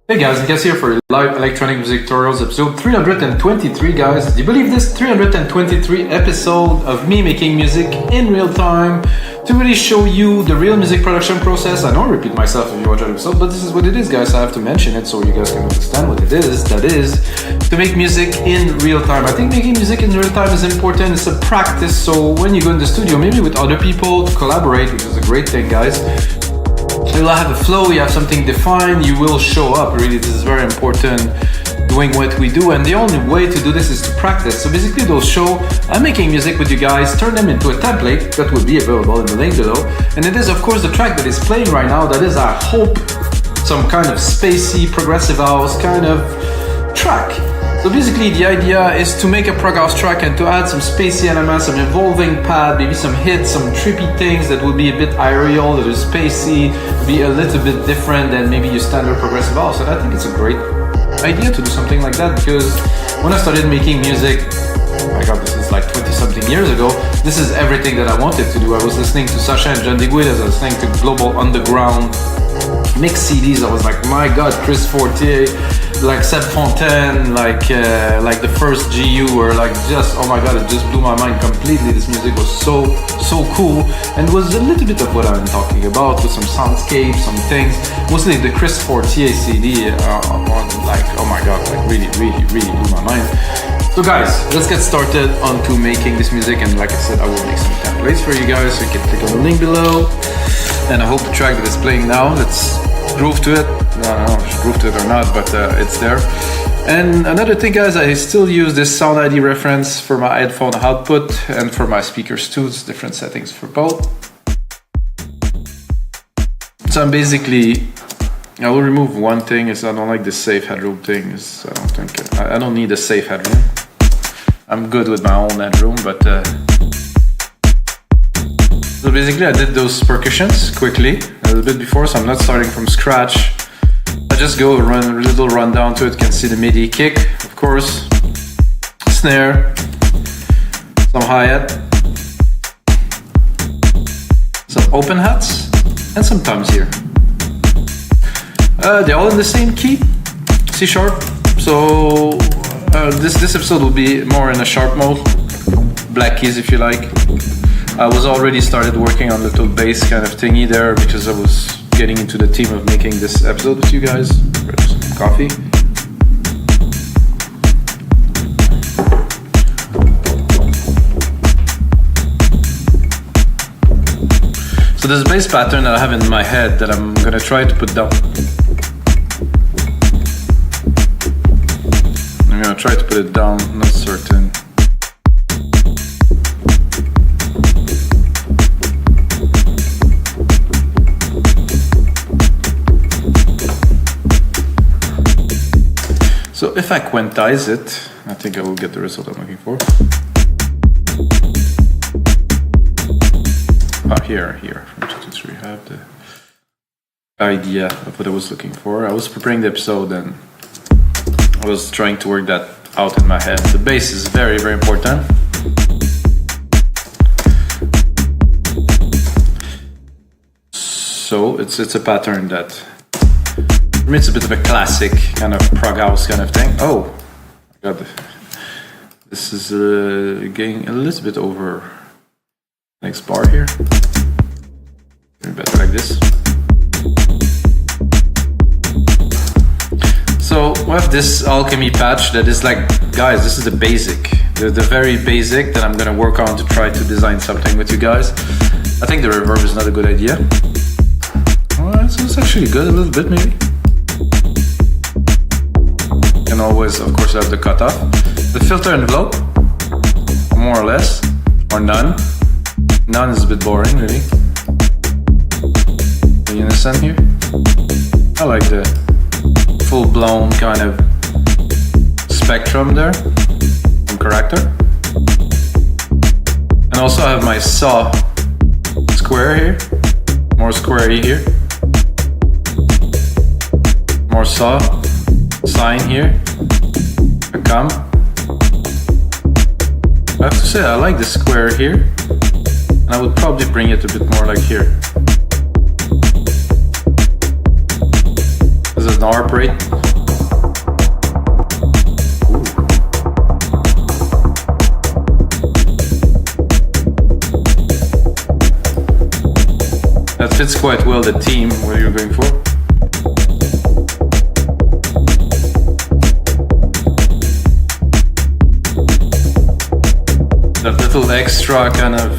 Hey guys, Nikas here for live electronic music tutorials episode 323 guys. Do you believe this? 323 episode of me making music in real time to really show you the real music production process. I don't repeat myself if you watch that episode, but this is what it is guys. I have to mention it so you guys can understand what it is. That is to make music in real time. I think making music in real time is important. It's a practice, so when you go in the studio, maybe with other people to collaborate, which is a great thing guys, you'll have a flow, you have something defined, you will show up. Really, this is very important doing what we do, and the only way to do this is to practice. So basically those show I'm making music with you guys, turn them into a template that will be available in the link below, and it is of course the track that is playing right now. That is, I hope, some kind of spacey progressive house kind of track. So basically the idea is to make a prog house track and to add some spacey elements, some evolving pad, maybe some hits, some trippy things that will be a bit aerial, that is spacey, be a little bit different than maybe your standard progressive house. And I think it's a great idea to do something like that, because when I started making music, oh my god, this is like 20 something years ago, this is everything that I wanted to do. I was listening to Sasha and John DeGuidas, I was listening to Global Underground mix CDs. I was like, my god, Chris Fortier, like Seb Fontaine, like the first GU, or like just, oh my god, it just blew my mind completely. This music was so cool, and was a little bit of what I'm talking about, with some soundscapes, some things, mostly the Chris Fortier CD, like, oh my god, like really blew my mind. So guys, let's get started onto making this music, and like I said, I will make some templates for you guys, so you can click on the link below, and I hope the track that is playing now, let's groove to it. I don't know if I should groove to it or not, but it's there. And another thing guys, I still use this Sound ID reference for my headphone output and for my speakers too. It's different settings for both. So I'm basically, I will remove one thing, is I don't like this safe headroom thing. I don't need a safe headroom. I'm good with my own headroom, but so basically I did those percussions quickly a little bit before, so I'm not starting from scratch. I just go run a little rundown to it. You can see the MIDI kick, of course, snare, some hi-hat, some open hats, and some toms here. They're all in the same key, C sharp. So this episode will be more in a sharp mode, black keys if you like. I was already started working on little bass kind of thingy there, because I was getting into the theme of making this episode with you guys. Some coffee. So there's a bass pattern that I have in my head that I'm gonna try to put down. I'm gonna try to put it down, not certain. So if I quantize it, I think I will get the result I'm looking for. Here, from 2 to 3, I have the idea of what I was looking for. I was preparing the episode and I was trying to work that out in my head. The bass is very important. So it's a pattern that, for me, it's a bit of a classic kind of prog house kind of thing. Oh, god, this is getting a little bit over next bar here. Maybe better like this. So we have this alchemy patch that is like, guys, this is the basic, the very basic that I'm gonna work on to try to design something with you guys. I think the reverb is not a good idea. Alright, so it's actually good, a little bit maybe. And always, of course, have the cutoff. The filter envelope, more or less, or none. None is a bit boring, really. You understand here? I like the full-blown kind of spectrum there, from character. And also I have my saw square here, more squarey here. More saw, sine here, a come. I have to say I like the square here, and I would probably bring it a bit more like here. harp rate. That fits quite well the theme what you're going for. That little extra kind of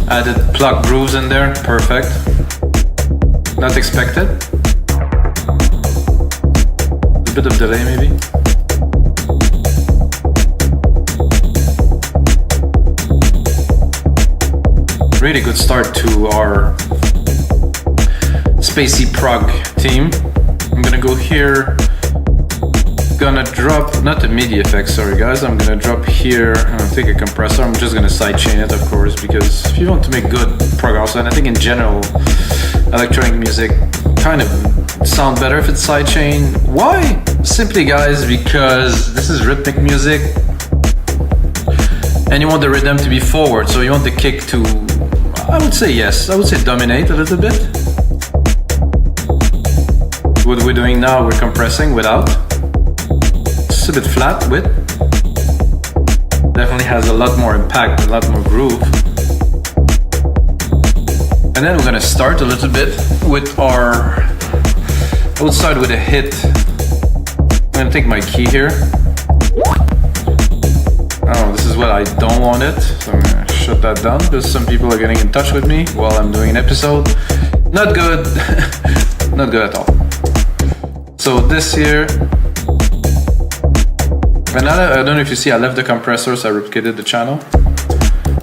added pluck grooves in there, perfect. Not expected. A bit of delay maybe. Really good start to our Spacey Prog theme. I'm gonna go here, gonna drop, not the MIDI effect, sorry guys, I'm gonna drop here, I'm gonna take a compressor, I'm just gonna sidechain it of course, because if you want to make good prog house, and I think in general, electronic music kind of sound better if it's sidechain. Why? Simply guys, because this is rhythmic music, and you want the rhythm to be forward, so you want the kick to, I would say yes, I would say dominate a little bit. What we're doing now, we're compressing without. It's a bit flat with. Definitely has a lot more impact, a lot more groove. And then we're gonna start a little bit with our, I would start with a hit. I'm gonna take my key here. Oh, this is what I don't want it, so I'm gonna shut that down because some people are getting in touch with me while I'm doing an episode. Not good, not good at all. So this here, and I don't know if you see, I left the compressor, so I replicated the channel.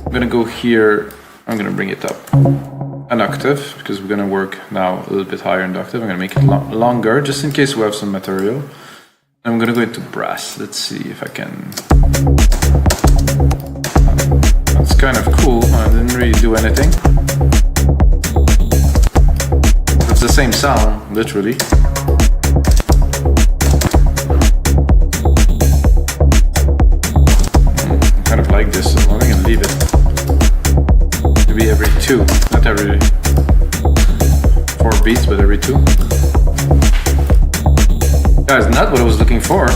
I'm gonna go here, I'm gonna bring it up an octave, because we're gonna work now a little bit higher in the octave. I'm gonna make it longer, just in case we have some material. I'm gonna go into brass, let's see if I can. That's kind of cool, I didn't really do anything. It's the same sound, literally. Kind of like this, so I'm gonna leave it. Maybe every 2, not every 4 beats, but every 2. Guys, not what I was looking for.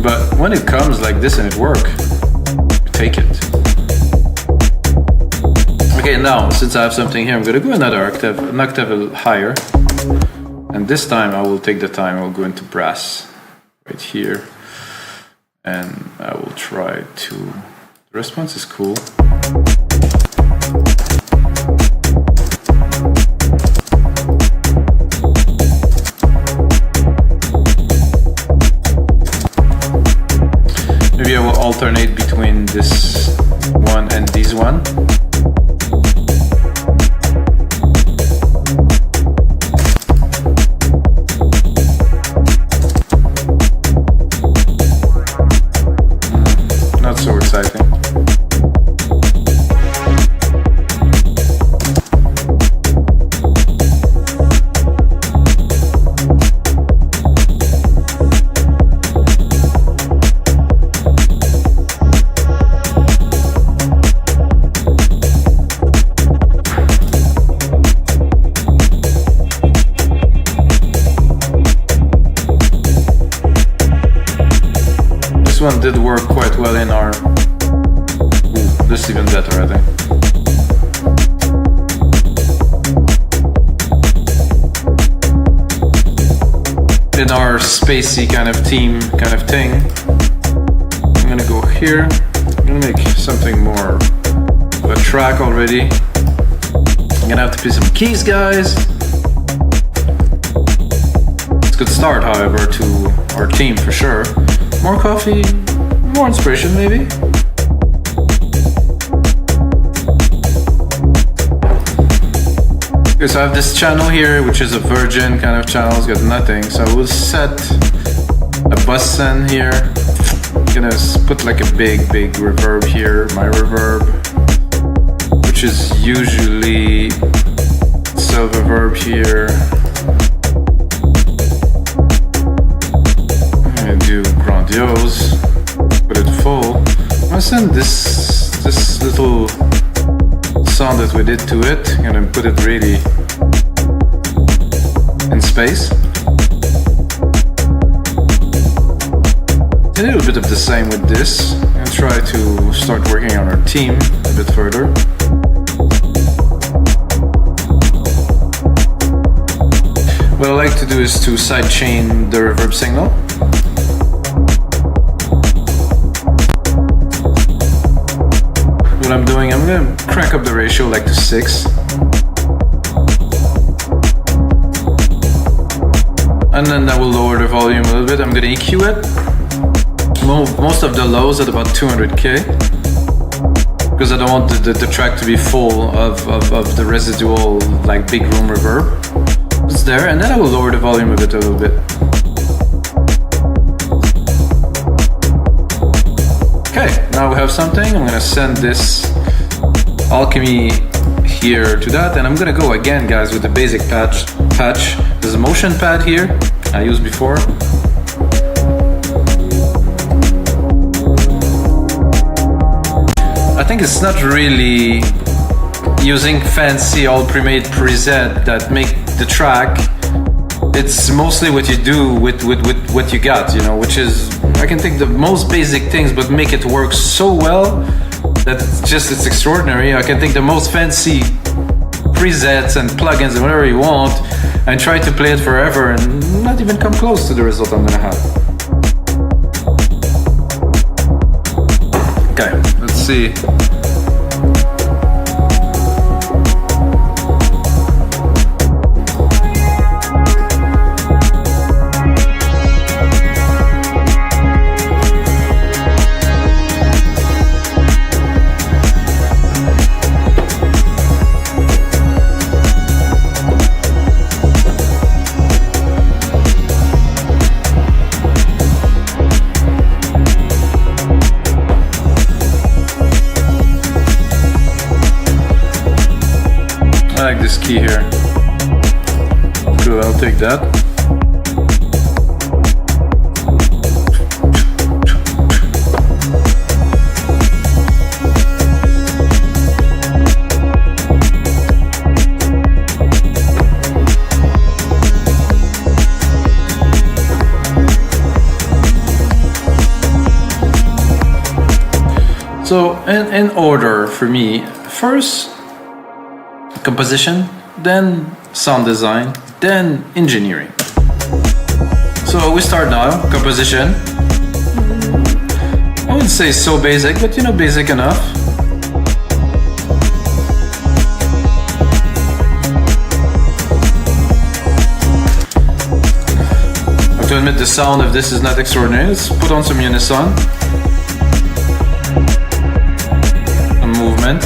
But when it comes like this and it works, take it. Okay, now, since I have something here, I'm gonna go another octave, an octave higher. And this time I will take the time, I'll go into brass right here. And I will try to, the response is cool. Maybe I will alternate between this one and this one. Not so exciting. This one did work quite well in our... Ooh, this is even better, I think. In our spacey kind of theme, kind of thing. I'm gonna go here. I'm gonna make something more of a track already. I'm gonna have to play some keys, guys. It's a good start, however, to our theme for sure. More coffee, more inspiration maybe. Okay, so I have this channel here, which is a virgin kind of channel, it's got nothing. So I will set a bassline here. I'm gonna put like a big reverb here, my reverb, which is usually silver reverb here. Do grandiose, put it full. I'm gonna send this little sound that we did to it. I'm gonna put it really in space. bit of the same with this and try to start working on our theme a bit further. What I like to do is to sidechain the reverb signal. What I'm doing, I'm gonna crank up the ratio like to 6. And then I will lower the volume a little bit. I'm gonna EQ it. Most of the lows at about 200k. Because I don't want the track to be full of the residual, like big room reverb. It's there, and then I will lower the volume a little bit. Okay, now we have something. I'm gonna send this Alchemy here to that, and I'm gonna go again, guys, with the basic patch. There's a motion pad here I used before. I think it's not really using fancy all pre-made preset that make the track. It's mostly what you do with what you got, you know, which is, I can take the most basic things but make it work so well that it's extraordinary. I can take the most fancy presets and plugins and whatever you want and try to play it forever and not even come close to the result I'm gonna have. Okay, let's see. I like this key here. Cool, I'll take that. So in order for me, first composition, then sound design, then engineering. So we start now, composition. I wouldn't say so basic, but you know, basic enough. I have to admit the sound of this is not extraordinary. Let's put on some unison. A movement.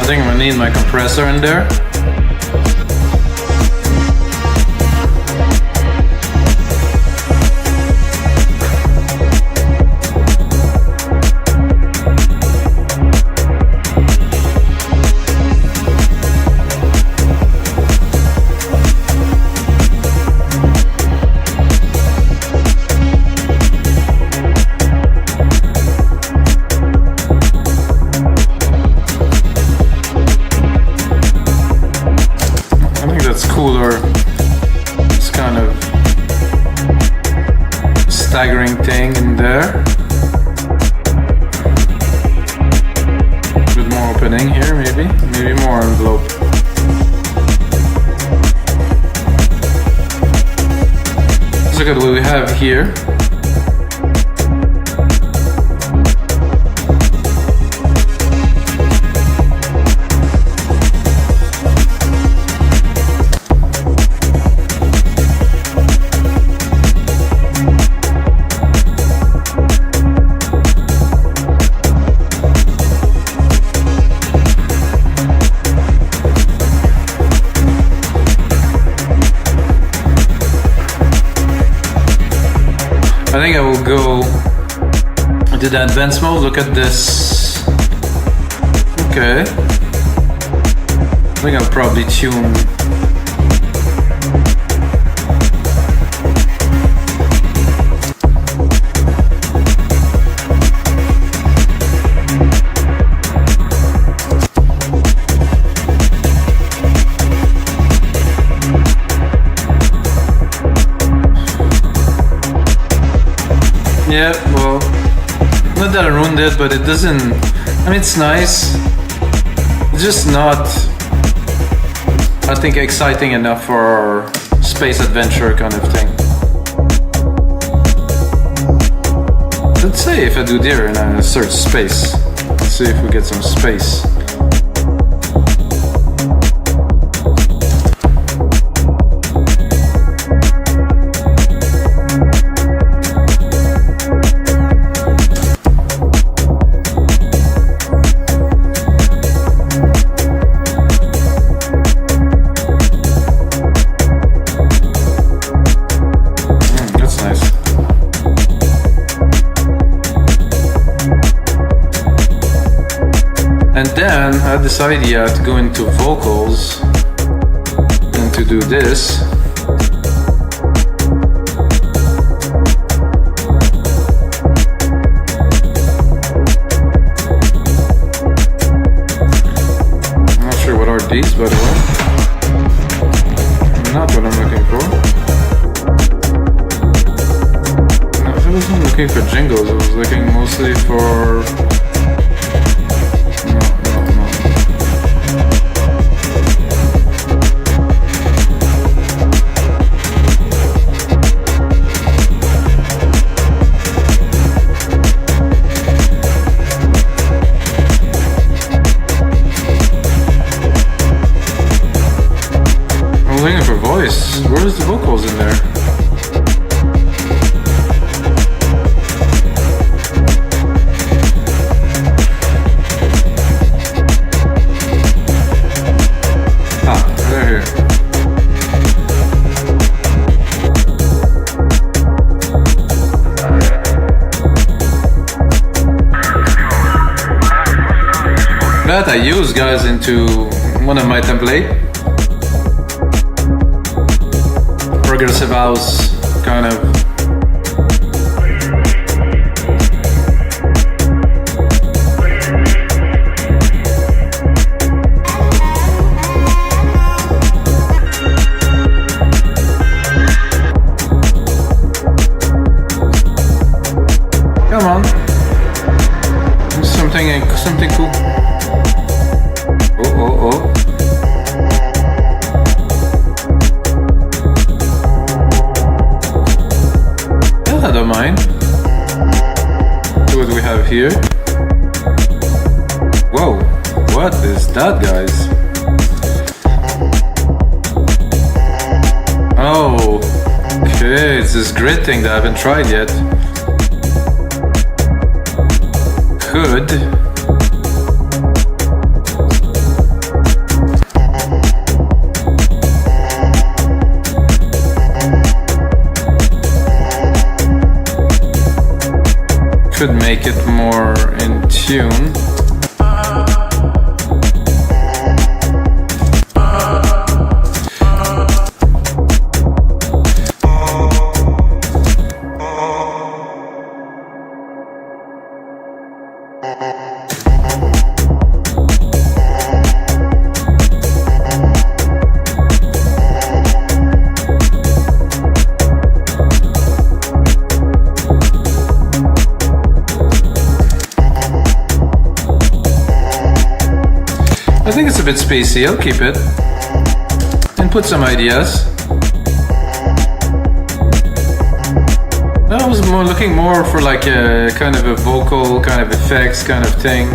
I think I'm gonna need my compressor in there. Cooler, this kind of staggering thing in there. A bit more opening here, maybe more envelope. Let's look at what we have here. I think I will go to the advanced mode. Look at this Okay. I think I'll probably tune. Yeah, well, not that I ruined it, but it doesn't, I mean, it's nice. It's just not, I think, exciting enough for space adventure kind of thing. Let's say if I do there and I search space, let's see if we get some space. And then I had this idea to go into vocals and to do this. I'm not sure what are these, by the way. Not what I'm looking for. No, I wasn't looking for jingles, I was looking mostly for... Where's the vocals in there? Ah, they're here. That I use, guys, into one of my templates. Progressive house kind of. Come on, something cool. Oh. I don't mind. See what we have here. Whoa, what is that, guys? Oh, okay, it's this grid thing that I haven't tried yet. Could make it more in tune. I think it's a bit spacey, I'll keep it and put some ideas. I was looking more for like a kind of a vocal, kind of effects kind of thing.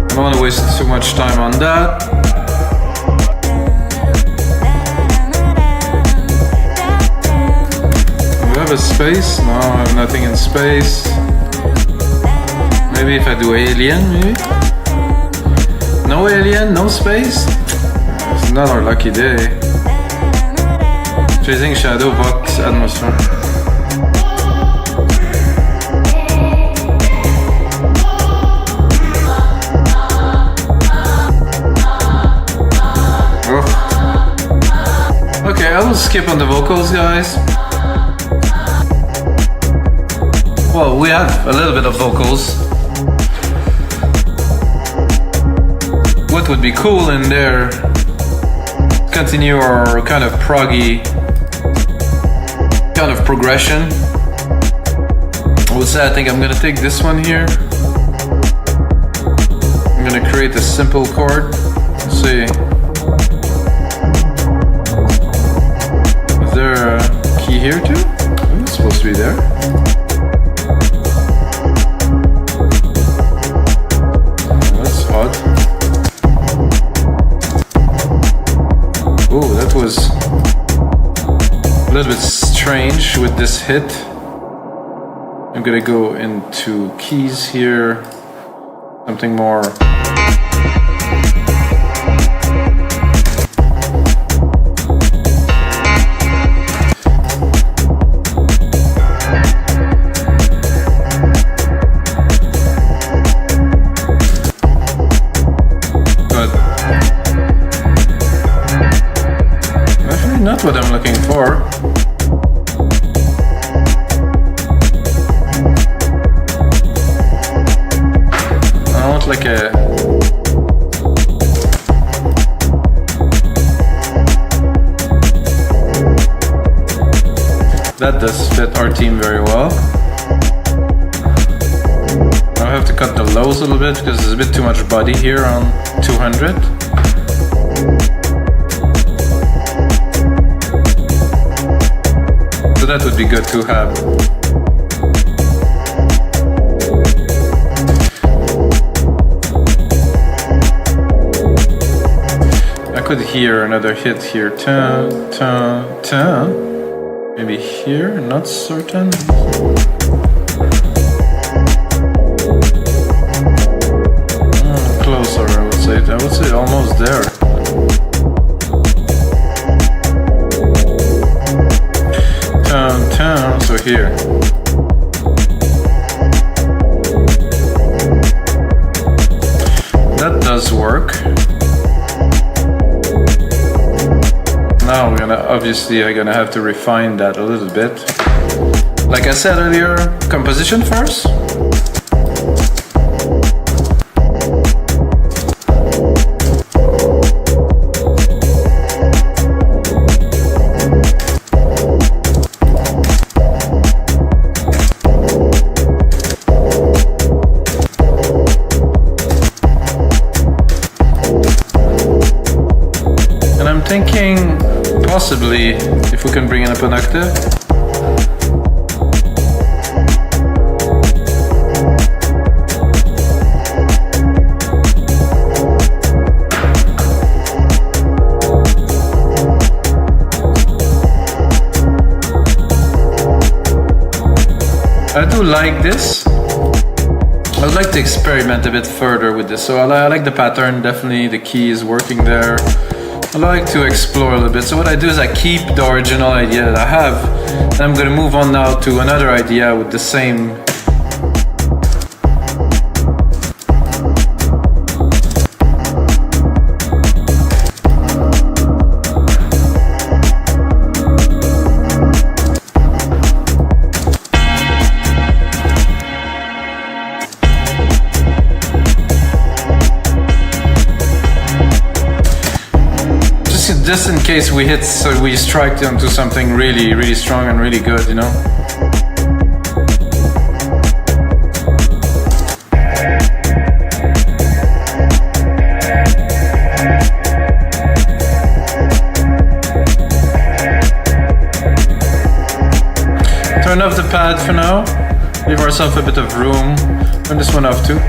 I don't want to waste too much time on that. Do I have a space? No, I have nothing in space. Maybe if I do alien, maybe? No alien, no space? It's not our lucky day. Chasing shadow, vox, atmosphere. I will skip on the vocals, guys. Well, we have a little bit of vocals. What would be cool in there, continue our kind of proggy kind of progression. I would say I think I'm gonna take this one here. I'm gonna create a simple chord. Let's see. Is there a key here too? Oh, it's supposed to be there. Oh, that's odd. Oh, that was a little bit strange with this hit. I'm gonna go into keys here, something more. But actually not what I'm looking for. Like a that does fit our team very well. I'll have to cut the lows a little bit because there's a bit too much body here on 200. So that would be good to have. I could hear another hit here. Tun, tun, tun. Maybe here, not certain. Closer, I would say. I would say almost there. Tun, tun. So here. That does work. Now I'm gonna have to refine that a little bit. Like I said earlier, composition first. And I'm thinking possibly if we can bring in up an octave. I do like this. I would like to experiment a bit further with this. So I like the pattern, definitely the key is working there. I like to explore a little bit. So what I do is I keep the original idea that I have, and I'm going to move on now to another idea with the same. Just in case we hit, so we strike onto something really, really strong and really good, you know? Turn off the pad for now. Leave ourselves a bit of room. Turn this one off too.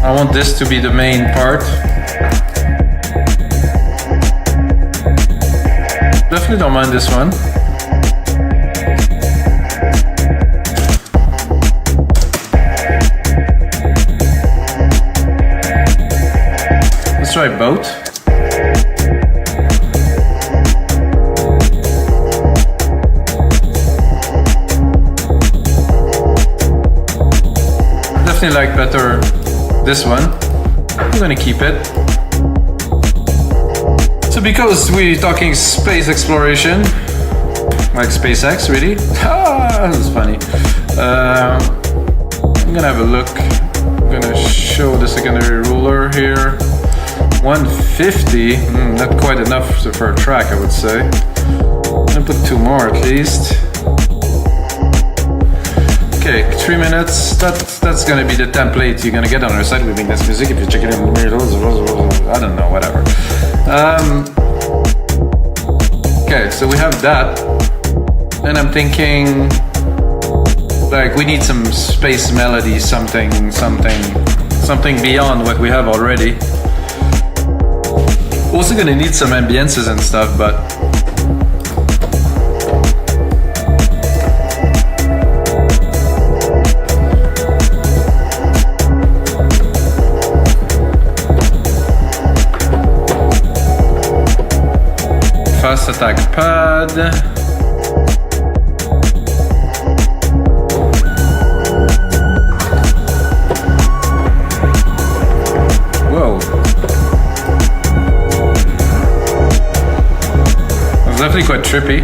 I want this to be the main part. Definitely don't mind this one. Let's try both. Definitely like better this one. I'm gonna keep it. It's a because we're talking space exploration, like SpaceX, really? Ah, that's funny. I'm gonna have a look. I'm gonna show the secondary ruler here. 150, not quite enough for a track, I would say. I'm gonna put 2 more at least. Okay, 3 minutes. That's gonna be the template you're gonna get on our site. We make this music. If you check it in the middle, I don't know, whatever. Okay, so we have that, and I'm thinking like we need some space melody, something beyond what we have already. Also gonna need some ambiences and stuff, but fast attack pad. Whoa. That's definitely quite trippy.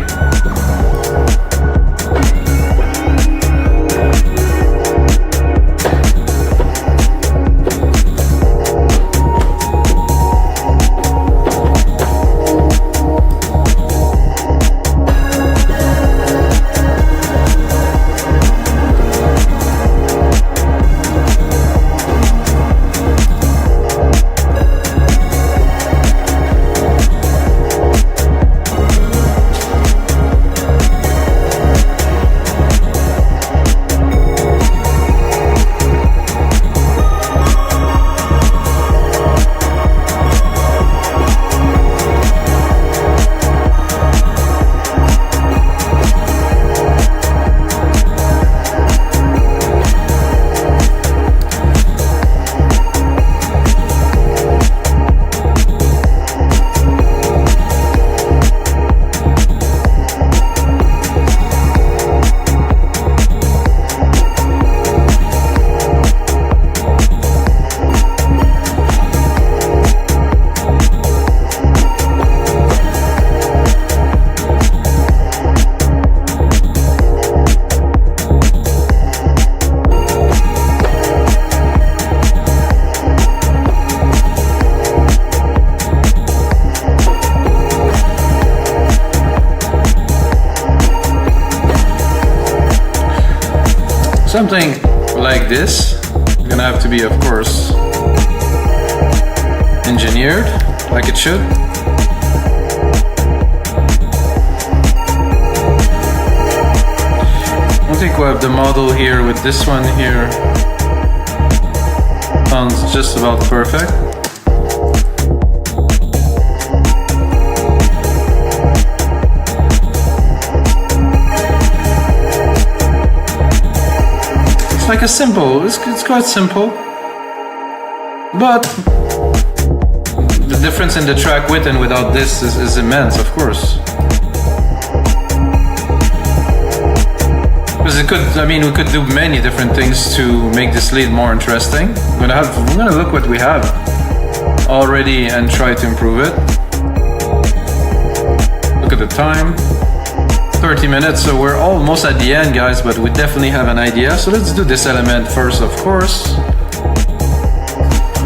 Something like this, gonna have to be, of course, engineered like it should. I think we'll have the model here with this one here. Sounds just about perfect. Like a simple, it's quite simple, but the difference in the track with and without this is immense, of course. Because it could, I mean, we could do many different things to make this lead more interesting. We're gonna look what we have already and try to improve it. Look at the time. 30 minutes, so we're almost at the end, guys, but we definitely have an idea. So let's do this element first, of course.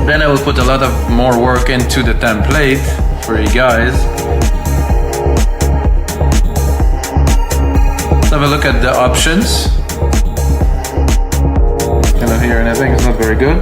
Then I will put a lot of more work into the template for you guys. Let's have a look at the options. Cannot hear anything, it's not very good.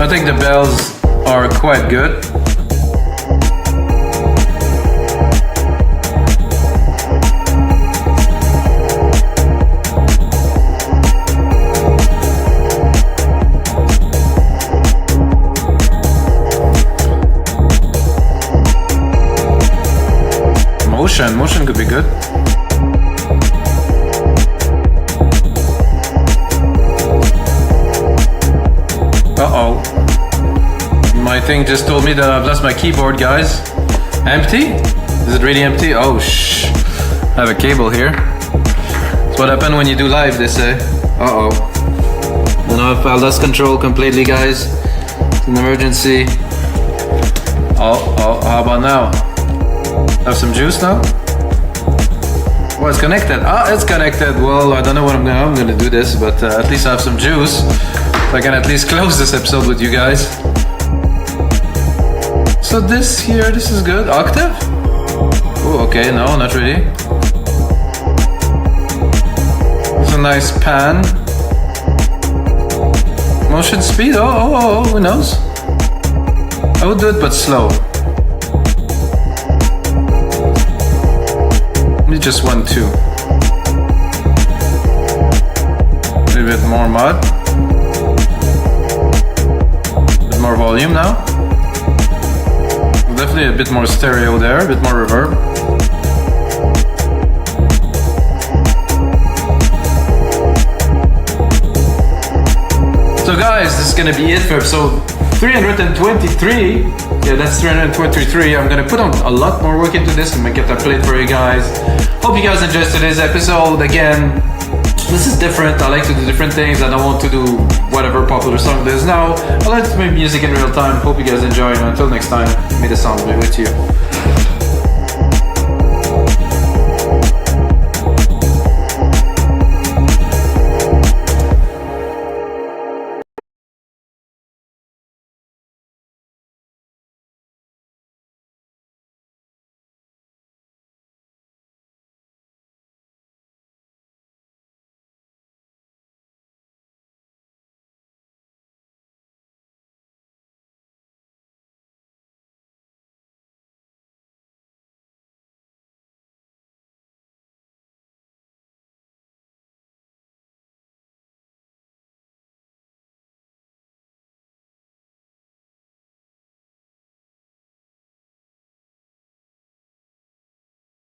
I think the bells are quite good. Motion could be good. thing just told me that I've lost my keyboard, guys. Empty? Is it really empty? Oh, shh. I have a cable here. That's what happened when you do live, they say. Uh-oh. You know, if I lost control completely, guys. It's an emergency. Oh, how about now? Have some juice now? Oh, it's connected. Ah, it's connected. Well, I don't know what I'm gonna do this, but at least I have some juice. So I can at least close this episode with you guys. So this here, this is good. Octave? Oh, okay, no, not really. It's a nice pan. Motion speed, oh, who knows? I would do it, but slow. Maybe just 1, 2. A little bit more mud. A bit more volume now. Definitely a bit more stereo there, a bit more reverb. So guys, this is gonna be it for episode 323. Yeah, that's 323. I'm gonna put on a lot more work into this to make it a plate for you guys. Hope you guys enjoyed today's episode. Again, this is different. I like to do different things. I don't want to do whatever popular song there is now. I like to make music in real time. Hope you guys enjoy, and until next time, may the sound be with you.